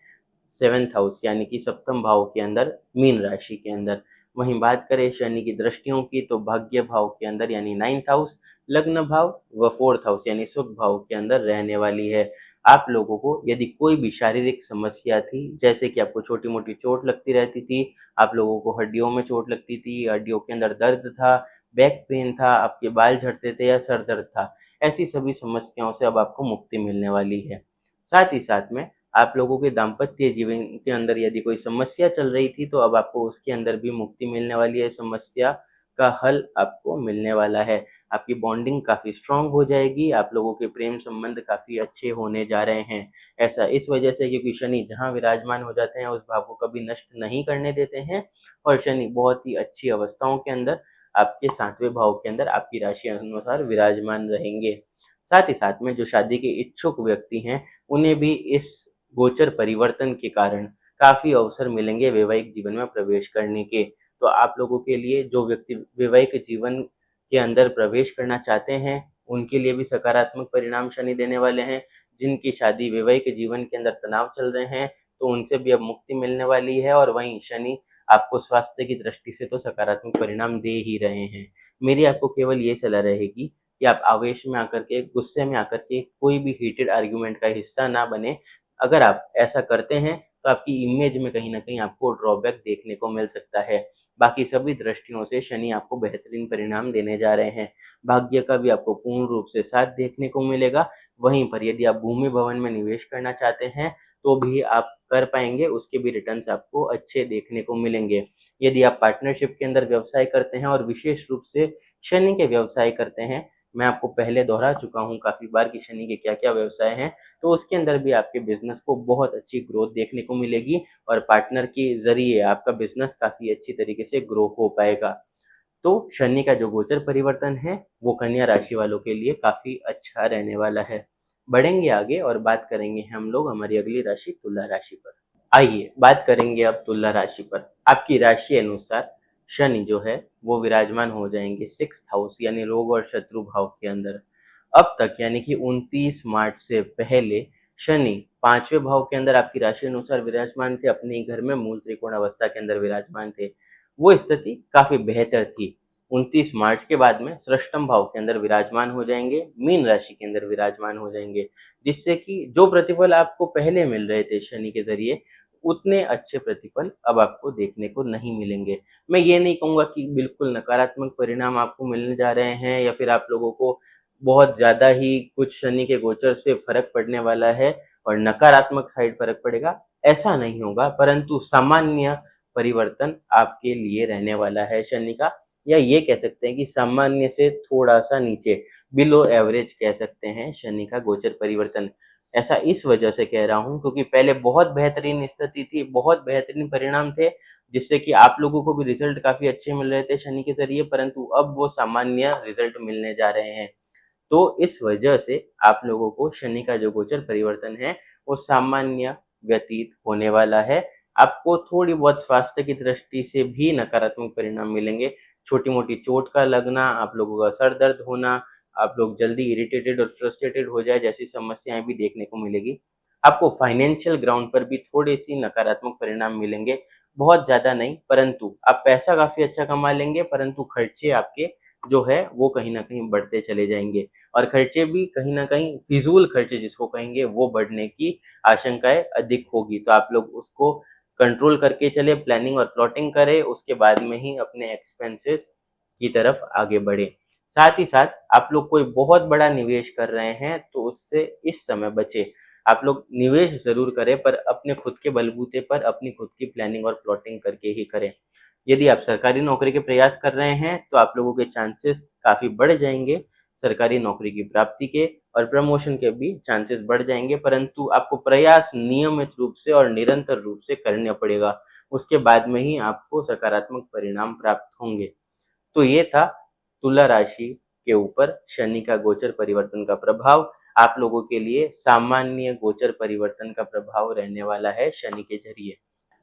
7th हाउस यानी कि सप्तम भाव के अंदर, मीन राशि के अंदर। वहीं बात करें शनि की दृष्टियों की, तो भाग्य भाव के अंदर यानी 9th हाउस, लग्न भाव व 4th हाउस यानी सुख भाव के अंदर रहने वाली है। आप लोगों को यदि कोई भी शारीरिक समस्या थी, जैसे कि आपको छोटी मोटी चोट लगती रहती थी, आप लोगों को हड्डियों में चोट लगती थी, हड्डियों के अंदर दर्द था, बैक पेन था, आपके बाल झड़ते थे या सर दर्द था, ऐसी सभी समस्याओं से अब आपको मुक्ति मिलने वाली है। साथ ही साथ में आप लोगों के दाम्पत्य जीवन के अंदर यदि कोई समस्या चल रही थी, तो अब आपको उसके अंदर भी मुक्ति मिलने वाली है, समस्या का हल आपको मिलने वाला है। आपकी बॉन्डिंग काफ़ी स्ट्रांग हो जाएगी, आप लोगों के प्रेम संबंध काफ़ी अच्छे होने जा रहे हैं। ऐसा इस वजह से क्योंकि शनि जहाँ विराजमान हो जाते हैं उस भाव को कभी नष्ट नहीं करने देते हैं, और शनि बहुत ही अच्छी अवस्थाओं के अंदर आपके 7वें भाव के अंदर आपकी राशि अनुसार विराजमान रहेंगे। साथ ही साथ में जो शादी के इच्छुक व्यक्ति हैं, उन्हें भी इस गोचर परिवर्तन के कारण काफ़ी अवसर मिलेंगे वैवाहिक जीवन में प्रवेश करने के। तो आप लोगों के लिए जो व्यक्ति वैवाहिक जीवन के अंदर प्रवेश करना चाहते हैं, उनके लिए भी सकारात्मक परिणाम शनि देने वाले हैं। जिनकी शादी वैवाहिक जीवन के अंदर तनाव चल रहे हैं, तो उनसे भी अब मुक्ति मिलने वाली है, और वहीं शनि आपको स्वास्थ्य की दृष्टि से तो सकारात्मक परिणाम दे ही रहे हैं। मेरी आपको केवल ये सलाह रहेगी कि आप आवेश में आकर के, गुस्से में आकर के कोई भी हीटेड आर्ग्यूमेंट का हिस्सा ना बने। अगर आप ऐसा करते हैं, तो आपकी इमेज में कहीं न कहीं आपको ड्रॉबैक देखने को मिल सकता है। बाकी सभी दृष्टियों से शनि आपको बेहतरीन परिणाम देने जा रहे हैं। भाग्य का भी आपको पूर्ण रूप से साथ देखने को मिलेगा। वहीं पर यदि आप भूमि भवन में निवेश करना चाहते हैं, तो भी आप कर पाएँगे, उसके भी रिटर्न्स आपको अच्छे देखने को मिलेंगे। यदि आप पार्टनरशिप के अंदर व्यवसाय करते हैं और विशेष रूप से शनि के व्यवसाय करते हैं, मैं आपको पहले दोहरा चुका हूँ काफ़ी बार कि शनि के क्या-क्या व्यवसाय हैं, तो उसके अंदर भी आपके बिज़नेस को बहुत अच्छी ग्रोथ देखने को मिलेगी, और पार्टनर के ज़रिए आपका बिज़नेस काफ़ी अच्छी तरीके से ग्रो हो पाएगा। तो शनि का जो गोचर परिवर्तन है, वो कन्या राशि वालों के लिए काफ़ी अच्छा रहने वाला है। बढ़ेंगे आगे और बात करेंगे हम लोग हमारी अगली राशि तुला राशि पर। आइए बात करेंगे अब तुला राशि पर। आपकी राशि अनुसार शनि जो है वो विराजमान हो जाएंगे 6th हाउस यानी रोग और शत्रु भाव के अंदर। अब तक यानी कि 29 मार्च से पहले शनि 5वें भाव के अंदर आपकी राशि अनुसार विराजमान थे, अपने ही घर में मूल त्रिकोण अवस्था के अंदर विराजमान थे। वो स्थिति काफ़ी बेहतर थी। 29 मार्च के बाद में षष्ठम भाव के अंदर विराजमान हो जाएँगे, मीन राशि के अंदर विराजमान हो जाएँगे, जिससे कि जो प्रतिफल आपको पहले मिल रहे थे शनि के ज़रिए, उतने अच्छे प्रतिफल अब आपको देखने को नहीं मिलेंगे। मैं ये नहीं कहूँगा कि बिल्कुल नकारात्मक परिणाम आपको मिलने जा रहे हैं या फिर आप लोगों को बहुत ज़्यादा ही कुछ शनि के गोचर से फ़र्क पड़ने वाला है और नकारात्मक साइड फ़र्क पड़ेगा, ऐसा नहीं होगा, परंतु सामान्य परिवर्तन आपके लिए रहने वाला है शनि का, या ये कह सकते हैं कि सामान्य से थोड़ा-सा नीचे, बिलो एवरेज कह सकते हैं शनि का गोचर परिवर्तन। ऐसा इस वजह से कह रहा हूँ क्योंकि पहले बहुत बेहतरीन स्थिति थी, बहुत बेहतरीन परिणाम थे, जिससे कि आप लोगों को भी रिज़ल्ट काफ़ी अच्छे मिल रहे थे शनि के ज़रिए, परंतु अब वो सामान्य रिज़ल्ट मिलने जा रहे हैं। तो इस वजह से आप लोगों को शनि का जो गोचर परिवर्तन है, वो सामान्य व्यतीत होने वाला है। आपको थोड़ी बहुत स्वास्थ्य की दृष्टि से भी नकारात्मक परिणाम मिलेंगे। छोटी-मोटी चोट का लगना, आप लोगों का सर दर्द होना, आप लोग जल्दी इरिटेटेड और फ्रस्ट्रेटेड हो जाए जैसी समस्याएँ भी देखने को मिलेगी। आपको फाइनेंशियल ग्राउंड पर भी थोड़ी-सी नकारात्मक परिणाम मिलेंगे, बहुत ज़्यादा नहीं, परंतु आप पैसा काफ़ी अच्छा कमा लेंगे, परंतु खर्चे आपके जो है वो कहीं न कहीं बढ़ते चले जाएँगे। और खर्चे भी कहीं न कहीं फिज़ूल खर्चे जिसको कहेंगे वो बढ़ने की आशंकाएँ अधिक होगी। तो आप लोग उसको कंट्रोल करके चलें, प्लानिंग और प्लॉटिंग करें, उसके बाद में ही अपने एक्सपेंसेस की तरफ आगे बढ़ें। साथ ही साथ आप लोग कोई बहुत बड़ा निवेश कर रहे हैं तो उससे इस समय बचें। आप लोग निवेश ज़रूर करें पर अपने खुद के बलबूते पर अपनी खुद की प्लानिंग और प्लॉटिंग करके ही करें। यदि आप सरकारी नौकरी के प्रयास कर रहे हैं तो आप लोगों के चांसेस काफ़ी बढ़ जाएँगे सरकारी नौकरी की प्राप्ति के, और प्रमोशन के भी चांसेस बढ़ जाएँगे, परंतु आपको प्रयास नियमित रूप से और निरंतर रूप से करना पड़ेगा। उसके बाद में ही आपको सकारात्मक परिणाम प्राप्त होंगे। तो ये था तुला राशि के ऊपर शनि का गोचर परिवर्तन का प्रभाव। आप लोगों के लिए सामान्य गोचर परिवर्तन का प्रभाव रहने वाला है शनि के ज़रिए।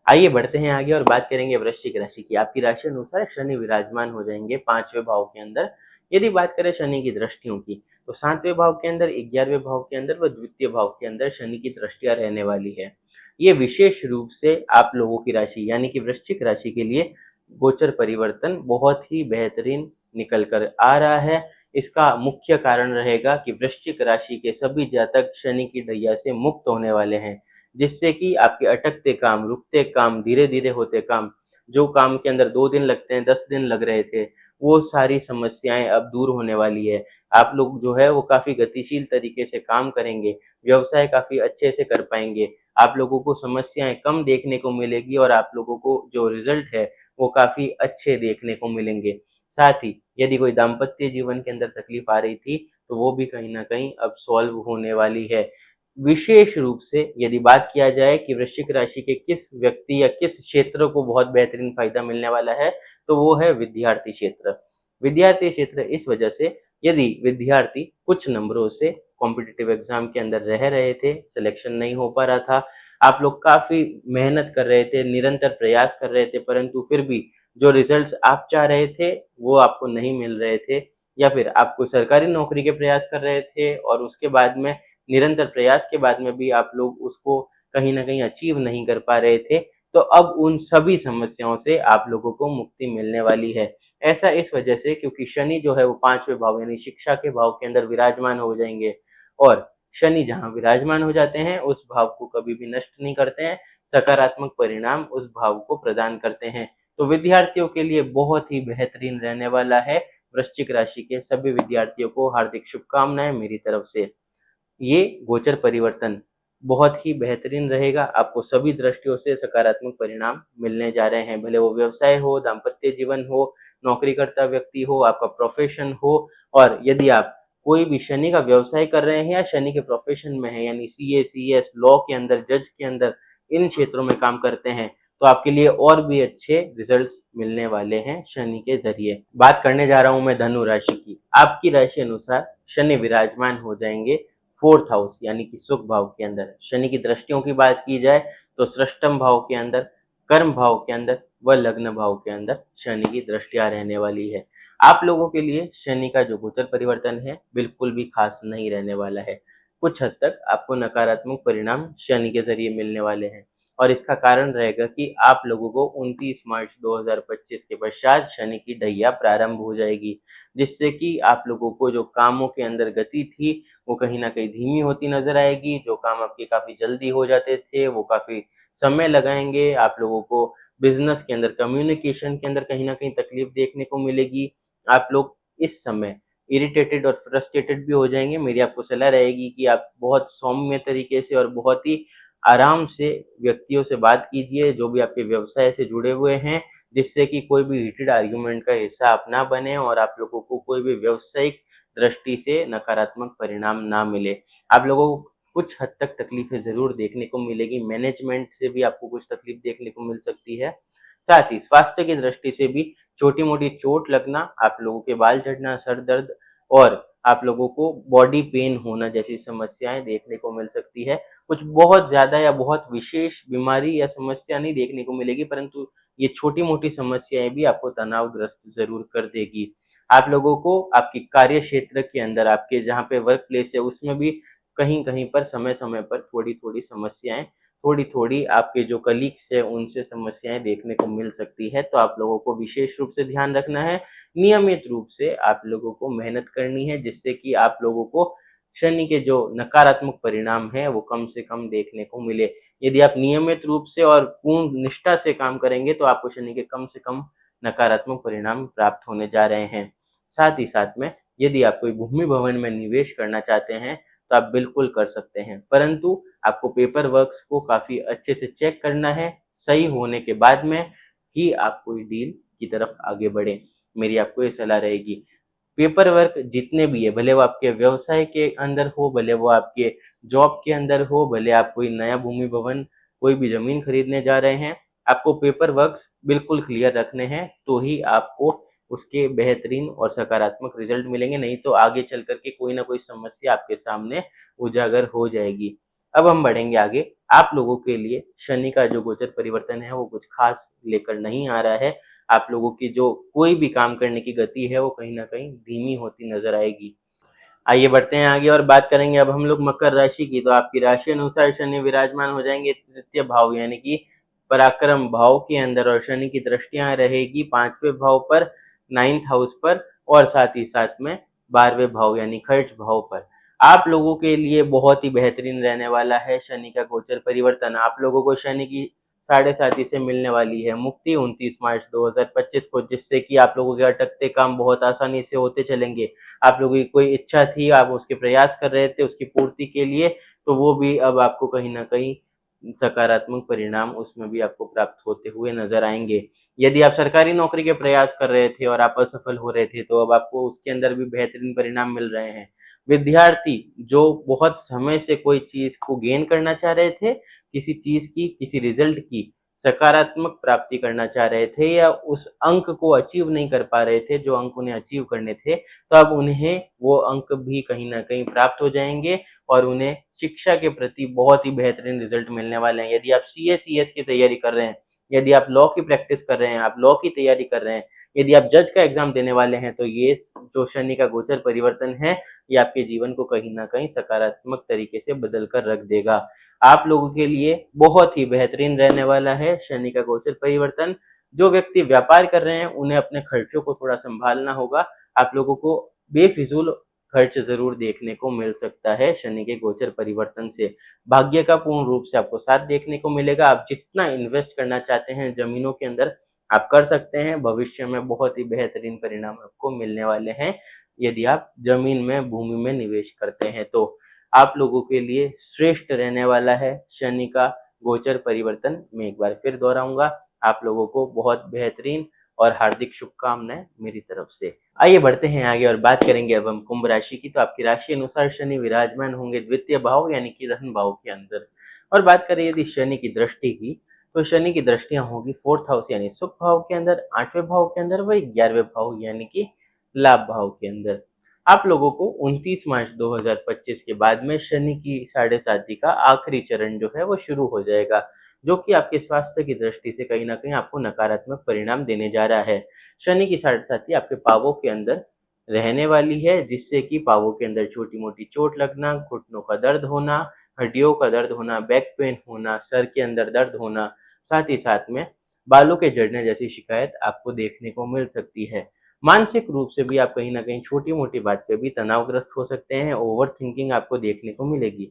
आइए बढ़ते हैं आगे और बात करेंगे वृश्चिक राशि की। आपकी राशि अनुसार शनि विराजमान हो जाएँगे 5वें भाव के अंदर। यदि बात करें शनि की दृष्टियों की, तो 7वें भाव के अंदर, 11वें भाव के अंदर व द्वितीय भाव के अंदर शनि की दृष्टियाँ रहने वाली है। ये विशेष रूप से आप लोगों की राशि यानी कि वृश्चिक राशि के लिए गोचर परिवर्तन बहुत ही बेहतरीन निकल कर आ रहा है। इसका मुख्य कारण रहेगा कि वृश्चिक राशि के सभी जातक शनि की ढैया से मुक्त होने वाले हैं, जिससे कि आपके अटकते काम, रुकते काम, धीरे-धीरे होते काम, जो काम के अंदर 2 दिन लगते हैं, 10 दिन लग रहे थे, वो सारी समस्याएँ अब दूर होने वाली है। आप लोग जो है वो काफ़ी गतिशील तरीके से काम करेंगे, व्यवसाय काफ़ी अच्छे से कर पाएँगे। आप लोगों को समस्याएँ कम देखने को मिलेगी और आप लोगों को जो रिज़ल्ट है, वो काफ़ी अच्छे देखने को मिलेंगे। साथ ही यदि कोई दाम्पत्य जीवन के अंदर तकलीफ़ आ रही थी, तो वो भी कहीं न कहीं अब सॉल्व होने वाली है। विशेष रूप से यदि बात किया जाए कि वृश्चिक राशि के किस व्यक्ति या किस क्षेत्र को बहुत बेहतरीन फ़ायदा मिलने वाला है, तो वो है विद्यार्थी क्षेत्र। विद्यार्थी क्षेत्र इस वजह से, यदि विद्यार्थी कुछ नंबरों से कॉम्पिटिटिव एग्ज़ाम के अंदर रह रहे थे, सिलेक्शन नहीं हो पा रहा था, आप लोग काफ़ी मेहनत कर रहे थे, निरंतर प्रयास कर रहे थे, परंतु फिर भी जो रिज़ल्ट्स आप चाह रहे थे, वो आपको नहीं मिल रहे थे, या फिर आप कोई सरकारी नौकरी के प्रयास कर रहे थे और उसके बाद में निरंतर प्रयास के बाद में भी आप लोग उसको कहीं न कहीं अचीव नहीं कर पा रहे थे, तो अब उन सभी समस्याओं से आप लोगों को मुक्ति मिलने वाली है। ऐसा इस वजह से क्योंकि शनि जो है वो 5वें भाव यानी शिक्षा के भाव के अंदर विराजमान हो जाएँगे, और शनि जहाँ विराजमान हो जाते हैं, उस भाव को कभी भी नष्ट नहीं करते हैं, सकारात्मक परिणाम उस भाव को प्रदान करते हैं। तो विद्यार्थियों के लिए बहुत ही बेहतरीन रहने वाला है। वृश्चिक राशि के सभी विद्यार्थियों को हार्दिक शुभकामनाएँ मेरी तरफ से। ये गोचर परिवर्तन बहुत ही बेहतरीन रहेगा, आपको सभी दृष्टियों से सकारात्मक परिणाम मिलने जा रहे हैं, भले वो व्यवसाय हो, दाम्पत्य जीवन हो, नौकरी करता व्यक्ति हो, आपका प्रोफ़ेशन हो, और यदि आप कोई भी शनि का व्यवसाय कर रहे हैं या शनि के प्रोफ़ेशन में हैं यानी सीए, सीएस, लॉ के अंदर, जज के अंदर, इन क्षेत्रों में काम करते हैं, तो आपके लिए और भी अच्छे रिज़ल्ट्स मिलने वाले हैं शनि के ज़रिए। बात करने जा रहा हूँ मैं धनु राशि की। आपकी राशि अनुसार शनि विराजमान हो जाएँगे 4th हाउस यानी कि सुख भाव के अंदर। शनि की दृष्टियों की बात की जाए तो षष्ठम भाव के अंदर, कर्म भाव के अंदर व लग्न भाव के अंदर शनि की दृष्टियाँ रहने वाली है। आप लोगों के लिए शनि का जो गोचर परिवर्तन है बिल्कुल भी खास नहीं रहने वाला है। कुछ हद तक आपको नकारात्मक परिणाम शनि के ज़रिए मिलने वाले हैं और इसका कारण रहेगा कि आप लोगों को 29 मार्च 2025 के पश्चात शनि की ढैया प्रारंभ हो जाएगी, जिससे कि आप लोगों को जो कामों के अंदर गति थी, वो कहीं न कहीं धीमी होती नज़र आएगी। जो काम आपके काफ़ी जल्दी हो जाते थे, वो काफ़ी समय लगाएँगे। आप लोगों को बिज़नेस के अंदर, कम्युनिकेशन के अंदर कहीं न कहीं तकलीफ देखने को मिलेगी। आप लोग इस समय इरिटेटेड और फ्रस्ट्रेटेड भी हो जाएँगे। मेरी आपको सलाह रहेगी कि आप बहुत सौम्य तरीके से और बहुत ही आराम से व्यक्तियों से बात कीजिए, जो भी आपके व्यवसाय से जुड़े हुए हैं, जिससे कि कोई भी हीटेड आर्गुमेंट का हिस्सा आप ना बने और आप लोगों को कोई भी व्यावसायिक दृष्टि से नकारात्मक परिणाम ना मिले। आप लोगों को कुछ हद तक तकलीफ़ें ज़रूर देखने को मिलेगी, मैनेजमेंट से भी आपको कुछ तकलीफ़ देखने को मिल सकती है। साथ ही स्वास्थ्य की दृष्टि से भी छोटी-मोटी चोट लगना, आप लोगों के बाल झड़ना, सर दर्द और आप लोगों को बॉडी पेन होना जैसी समस्याएँ देखने को मिल सकती है। कुछ बहुत ज़्यादा या बहुत विशेष बीमारी या समस्या नहीं देखने को मिलेगी, परंतु ये छोटी-मोटी समस्याएँ भी आपको तनावग्रस्त ज़रूर कर देगी। आप लोगों को आपके कार्य क्षेत्र के अंदर, आपके जहाँ पे वर्क प्लेस है, उसमें भी कहीं-कहीं पर समय-समय पर थोड़ी-थोड़ी समस्याएँ, थोड़ी-थोड़ी आपके जो कलीग्स हैं, उनसे समस्याएँ देखने को मिल सकती है। तो आप लोगों को विशेष रूप से ध्यान रखना है, नियमित रूप से आप लोगों को मेहनत करनी है, जिससे कि आप लोगों को शनि के जो नकारात्मक परिणाम हैं, वो कम से कम देखने को मिले। यदि आप नियमित रूप से और पूर्ण निष्ठा से काम करेंगे, तो आपको शनि के कम से कम नकारात्मक परिणाम प्राप्त होने जा रहे हैं। साथ ही साथ में यदि आप कोई भूमि भवन में निवेश करना चाहते हैं, तो आप बिल्कुल कर सकते हैं। परंतु आपको पेपर वर्क्स को काफ़ी अच्छे से चेक करना है, सही होने के बाद में ही आप कोई डील की तरफ आगे बढ़ें। मेरी आपको ये सलाह रहेगी। पेपर वर्क जितने भी है, भले वो आपके व्यवसाय के अंदर हो, भले वो आपके जॉब के अंदर हो, भले आप कोई नया भूमि भवन, कोई भी ज़मीन खरीदने जा रहे हैं, आपको पेपर वर्क्स बिल्कुल क्लियर रखने हैं, तो ही आपको उसके बेहतरीन और सकारात्मक रिज़ल्ट मिलेंगे, नहीं तो आगे चल कर के कोई ना कोई समस्या आपके सामने उजागर हो जाएगी। अब हम बढ़ेंगे आगे। आप लोगों के लिए शनि का जो गोचर परिवर्तन है, वो कुछ ख़ास लेकर नहीं आ रहा है। आप लोगों की जो कोई भी काम करने की गति है, वो कहीं न कहीं धीमी होती नज़र आएगी। आइए बढ़ते हैं आगे और बात करेंगे अब हम लोग मकर राशि की। तो आपकी राशि अनुसार शनि विराजमान हो जाएँगे तृतीय भाव यानी कि पराक्रम भाव के अंदर और शनि की दृष्टियाँ रहेगी 5वें भाव पर, 9th हाउस पर और साथ ही साथ में 12वें भाव यानी खर्च भाव पर। आप लोगों के लिए बहुत ही बेहतरीन रहने वाला है शनि का गोचर परिवर्तन। आप लोगों को शनि की साढ़े साती से मिलने वाली है मुक्ति 29 मार्च 2025 को, जिससे कि आप लोगों के अटकते काम बहुत आसानी से होते चलेंगे। आप लोगों की कोई इच्छा थी, आप उसके प्रयास कर रहे थे उसकी पूर्ति के लिए, तो वो भी अब आपको कहीं न कहीं सकारात्मक परिणाम उसमें भी आपको प्राप्त होते हुए नज़र आएँगे। यदि आप सरकारी नौकरी के प्रयास कर रहे थे और आप असफल हो रहे थे, तो अब आपको उसके अंदर भी बेहतरीन परिणाम मिल रहे हैं। विद्यार्थी जो बहुत समय से कोई चीज़ को गेन करना चाह रहे थे, किसी चीज़ की, किसी रिज़ल्ट की सकारात्मक प्राप्ति करना चाह रहे थे या उस अंक को अचीव नहीं कर पा रहे थे, जो अंक उन्हें अचीव करने थे, तो अब उन्हें वो अंक भी कहीं न कहीं प्राप्त हो जाएँगे और उन्हें शिक्षा के प्रति बहुत ही बेहतरीन रिज़ल्ट मिलने वाले हैं। यदि आप सीए, सीएस की तैयारी कर रहे हैं, यदि आप लॉ की प्रैक्टिस कर रहे हैं, आप लॉ की तैयारी कर रहे हैं, यदि आप जज का एग्ज़ाम देने वाले हैं, तो ये जो शनि का गोचर परिवर्तन है, ये आपके जीवन को कहीं न कहीं सकारात्मक तरीके से बदल कर रख देगा। आप लोगों के लिए बहुत ही बेहतरीन रहने वाला है शनि का गोचर परिवर्तन। जो व्यक्ति व्यापार कर रहे हैं, उन्हें अपने खर्चों को थोड़ा सँभालना होगा। आप लोगों को बेफिज़ूल खर्च ज़रूर देखने को मिल सकता है शनि के गोचर परिवर्तन से। भाग्य का पूर्ण रूप से आपको साथ देखने को मिलेगा। आप जितना इन्वेस्ट करना चाहते हैं ज़मीनों के अंदर, आप कर सकते हैं। भविष्य में बहुत ही बेहतरीन परिणाम आपको मिलने वाले हैं, यदि आप ज़मीन में, भूमि में निवेश करते हैं तो। आप लोगों के लिए श्रेष्ठ रहने वाला है शनि का गोचर परिवर्तन। मैं एक बार फिर दोहराऊँगा, आप लोगों को बहुत बेहतरीन और हार्दिक शुभकामनाएँ मेरी तरफ से। आइए बढ़ते हैं आगे और बात करेंगे अब हम कुंभ राशि की। तो आपकी राशि अनुसार शनि विराजमान होंगे द्वितीय भाव यानी कि धन भाव के अंदर। और बात करें यदि शनि की दृष्टि की, तो शनि की दृष्टियाँ होंगी 4th हाउस यानी सुख भाव के अंदर, 8वें भाव के अंदर, वही 11वें भाव यानी कि लाभ भाव के अंदर। आप लोगों को 29 मार्च 2025 के बाद में शनि की साढ़े साती का आखिरी चरण जो है वो शुरू हो जाएगा, जो कि आपके स्वास्थ्य की दृष्टि से कहीं न कहीं आपको नकारात्मक परिणाम देने जा रहा है। शनि की साढ़े साती आपके पाँवों के अंदर रहने वाली है, जिससे कि पाँवों के अंदर छोटी-मोटी चोट लगना, घुटनों का दर्द होना, हड्डियों का दर्द होना, बैक पेन होना, सर के अंदर दर्द होना, साथ ही साथ में बालों के झड़ने जैसी शिकायत आपको देखने को मिल सकती है। मानसिक रूप से भी आप कहीं न कहीं छोटी-मोटी बात पे भी तनावग्रस्त हो सकते हैं, ओवरथिंकिंग आपको देखने को मिलेगी।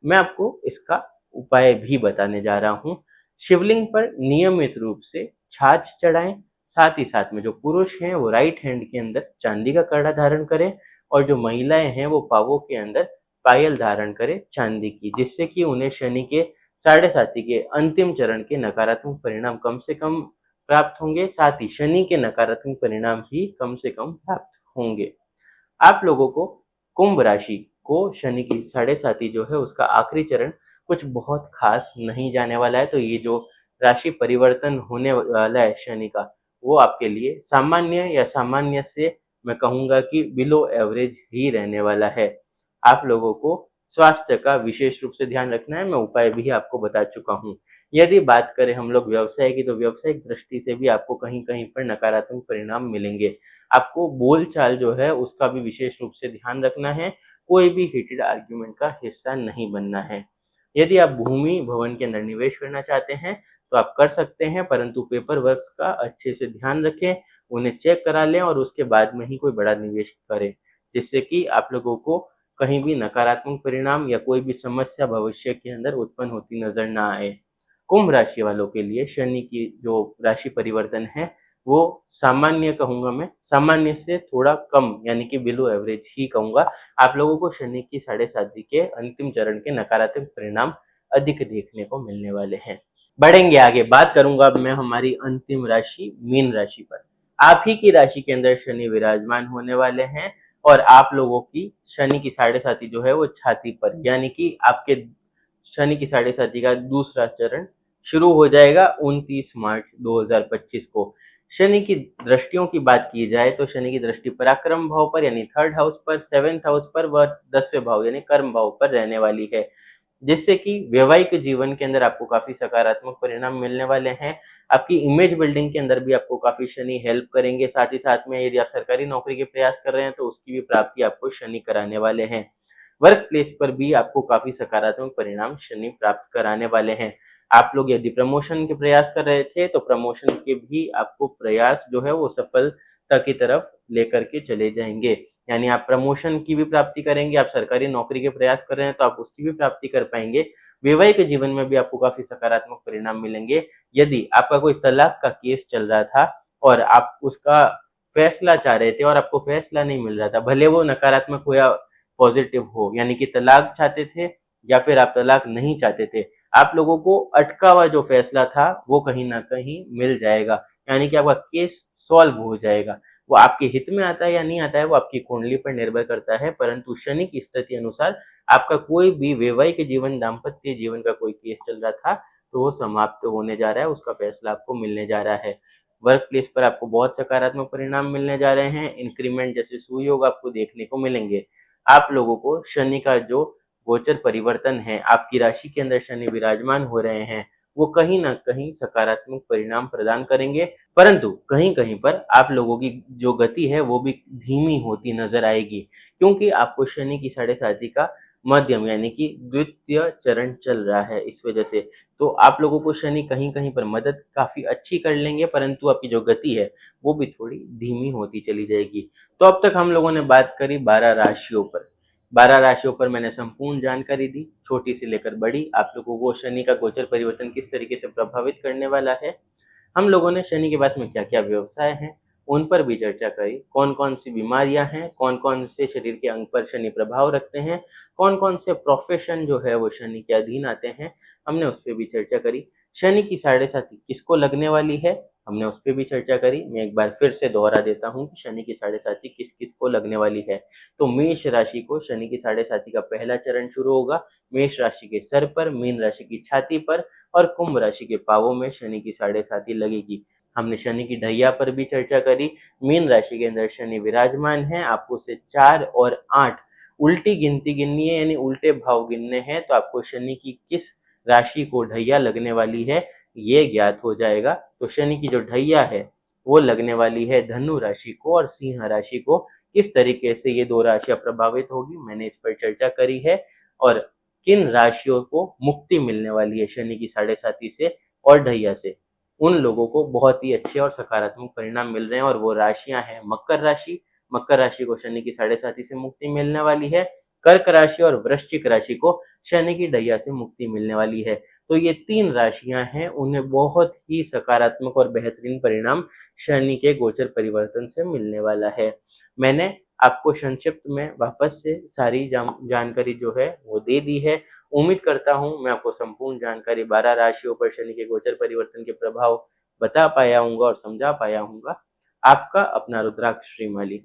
मैं आपको इसका उपाय भी बताने जा रहा हूँ। शिवलिंग पर नियमित रूप से छाछ चढ़ाएँ, साथ ही साथ में जो पुरुष हैं वो राइट हैंड के अंदर चांदी का कड़ा धारण करें और जो महिलाएँ हैं वो पाँवों के अंदर पायल धारण करें चांदी की, जिससे कि उन्हें शनि के साढ़े साती के अंतिम चरण के नकारात्मक परिणाम कम से कम प्राप्त होंगे, साथ ही शनि के नकारात्मक परिणाम भी कम से कम प्राप्त होंगे। आप लोगों को कुंभ राशि को शनि की साढ़े साती जो है उसका आखिरी चरण कुछ बहुत खास नहीं जाने वाला है, तो ये जो राशि परिवर्तन होने वाला है शनि का, वो आपके लिए सामान्य या सामान्य से मैं कहूँगा कि बिलो एवरेज ही रहने वाला है। आप लोगों को स्वास्थ्य का विशेष रूप से ध्यान रखना है, मैं उपाय भी आपको बता चुका हूँ। यदि बात करें हम लोग व्यवसाय की, तो व्यावसायिक दृष्टि से भी आपको कहीं-कहीं पर नकारात्मक परिणाम मिलेंगे। आपको बोलचाल जो है उसका भी विशेष रूप से ध्यान रखना है, कोई भी हीटेड आर्ग्यूमेंट का हिस्सा नहीं बनना है। यदि आप भूमि भवन के अंदर निवेश करना चाहते हैं तो आप कर सकते हैं, परंतु पेपर वर्क्स का अच्छे से ध्यान रखें, उन्हें चेक करा लें और उसके बाद में ही कोई बड़ा निवेश करें, जिससे कि आप लोगों को कहीं भी नकारात्मक परिणाम या कोई भी समस्या भविष्य के अंदर उत्पन्न होती नजर ना आए। कुंभ राशि वालों के लिए शनि की जो राशि परिवर्तन है वो सामान्य कहूँगा मैं, सामान्य से थोड़ा कम यानी कि बिलो एवरेज ही कहूँगा। आप लोगों को शनि की साढ़े साती के अंतिम चरण के नकारात्मक परिणाम अधिक देखने को मिलने वाले हैं। बढ़ेंगे आगे, बात करूंगा अब मैं हमारी अंतिम राशि मीन राशि पर। आप ही की राशि के अंदर शनि विराजमान होने वाले हैं और आप लोगों की शनि की साढ़े साती जो है वो छाती पर, यानी कि आपके शनि की साढ़े साती का दूसरा चरण शुरू हो जाएगा 29 मार्च 2025 को। शनि की दृष्टियों की बात की जाए तो शनि की दृष्टि पराक्रम भाव पर यानी थर्ड हाउस पर, सेवेंथ हाउस पर व 10वें भाव यानी कर्म भाव पर रहने वाली है, जिससे कि वैवाहिक जीवन के अंदर आपको काफी सकारात्मक परिणाम मिलने वाले हैं। आपकी इमेज बिल्डिंग के अंदर भी आपको काफी शनि हेल्प करेंगे। साथ ही साथ में यदि आप सरकारी नौकरी के प्रयास कर रहे हैं तो उसकी भी प्राप्ति आपको शनि कराने वाले हैं। वर्क प्लेस पर भी आपको काफी सकारात्मक परिणाम शनि प्राप्त कराने वाले हैं। आप लोग यदि प्रमोशन के प्रयास कर रहे थे तो प्रमोशन के भी आपको प्रयास जो है वो सफलता की तरफ लेकर के चले जाएंगे, यानी आप प्रमोशन की भी प्राप्ति करेंगे। आप सरकारी नौकरी के प्रयास कर रहे हैं तो आप उसकी भी प्राप्ति कर पाएंगे। वैवाहिक जीवन में भी आपको काफी सकारात्मक परिणाम मिलेंगे। यदि आपका कोई तलाक का केस चल रहा था और आप उसका फैसला चाह रहे थे और आपको फैसला नहीं मिल रहा था, भले वो नकारात्मक हो या पॉजिटिव हो, यानी कि तलाक चाहते थे या फिर आप तलाक नहीं चाहते थे, आप लोगों को अटका हुआ जो फैसला था वो कहीं ना कहीं मिल जाएगा, यानी कि आपका केस सॉल्व हो जाएगा। वो आपके हित में आता है या नहीं आता है वो आपकी कुंडली पर निर्भर करता है, परंतु शनि की स्थिति अनुसार आपका कोई भी वैवाहिक जीवन, दाम्पत्य जीवन का कोई केस चल रहा था तो वो समाप्त होने जा रहा है, उसका फैसला आपको मिलने जा रहा है। वर्क प्लेस पर आपको बहुत सकारात्मक परिणाम मिलने जा रहे हैं। इंक्रीमेंट जैसे सुयोग आपको देखने को मिलेंगे। आप लोगों को शनि का जो गोचर परिवर्तन है, आपकी राशि के अंदर शनि विराजमान हो रहे हैं, वो कहीं ना कहीं सकारात्मक परिणाम प्रदान करेंगे, परंतु कहीं कहीं पर आप लोगों की जो गति है वो भी धीमी होती नजर आएगी, क्योंकि आपको शनि की साढ़े साती का मध्यम यानी कि द्वितीय चरण चल रहा है। इस वजह से तो आप लोगों को शनि कहीं कहीं पर मदद काफी अच्छी कर लेंगे, परंतु आपकी जो गति है वो भी थोड़ी धीमी होती चली जाएगी। तो अब तक हम लोगों ने बात करी 12 राशियों पर। 12 राशियों पर मैंने संपूर्ण जानकारी दी, छोटी से लेकर बड़ी। आप लोगों को शनि का गोचर परिवर्तन किस तरीके से प्रभावित करने वाला है, हम लोगों ने शनि के पास में क्या क्या व्यवसाय हैं उन पर भी चर्चा करी, कौन कौन सी बीमारियां हैं, कौन कौन से शरीर के अंग पर शनि प्रभाव रखते हैं, कौन कौन से प्रोफेशन जो है वो शनि के अधीन आते हैं, हमने उस पर भी चर्चा करी। शनि की साढ़े साती किसको लगने वाली है, हमने उस पर भी चर्चा करी। मैं एक बार फिर से दोहरा देता हूँ कि शनि की साढ़े साती किस किस को लगने वाली है। तो मेष राशि को शनि की साढ़े साती का पहला चरण शुरू होगा मेष राशि के सर पर, मीन राशि की छाती पर और कुंभ राशि के पावों में शनि की साढ़े साती लगेगी। हमने शनि की ढैया पर भी चर्चा करी। मीन राशि के अंदर शनि विराजमान है, आपको से 4 और 8 उल्टी गिनती गिननी है, यानी उल्टे भाव गिनने हैं, तो आपको शनि की किस राशि को ढैया लगने वाली है ये ज्ञात हो जाएगा। तो शनि की जो ढैया है वो लगने वाली है धनु राशि को और सिंह राशि को। किस तरीके से ये दो राशियां प्रभावित होगी, मैंने इस पर चर्चा करी है। और किन राशियों को मुक्ति मिलने वाली है शनि की साढ़े साती से और ढैया से, उन लोगों को बहुत ही अच्छे और सकारात्मक परिणाम मिल रहे हैं। और वो राशियां हैं मकर राशि, मकर राशि को शनि की साढ़े साती से मुक्ति मिलने वाली है। कर्क राशि और वृश्चिक राशि को शनि की ढैया से मुक्ति मिलने वाली है। तो ये तीन राशियां हैं, उन्हें बहुत ही सकारात्मक और बेहतरीन परिणाम शनि के गोचर परिवर्तन से मिलने वाला है। मैंने आपको संक्षिप्त में वापस से सारी जानकारी जो है वो दे दी है। उम्मीद करता हूँ मैं आपको संपूर्ण जानकारी 12 राशियों पर शनि के गोचर परिवर्तन के प्रभाव बता पाया हूँगा और समझा पाया हूँगा। आपका अपना रुद्राक्ष श्रीमाली।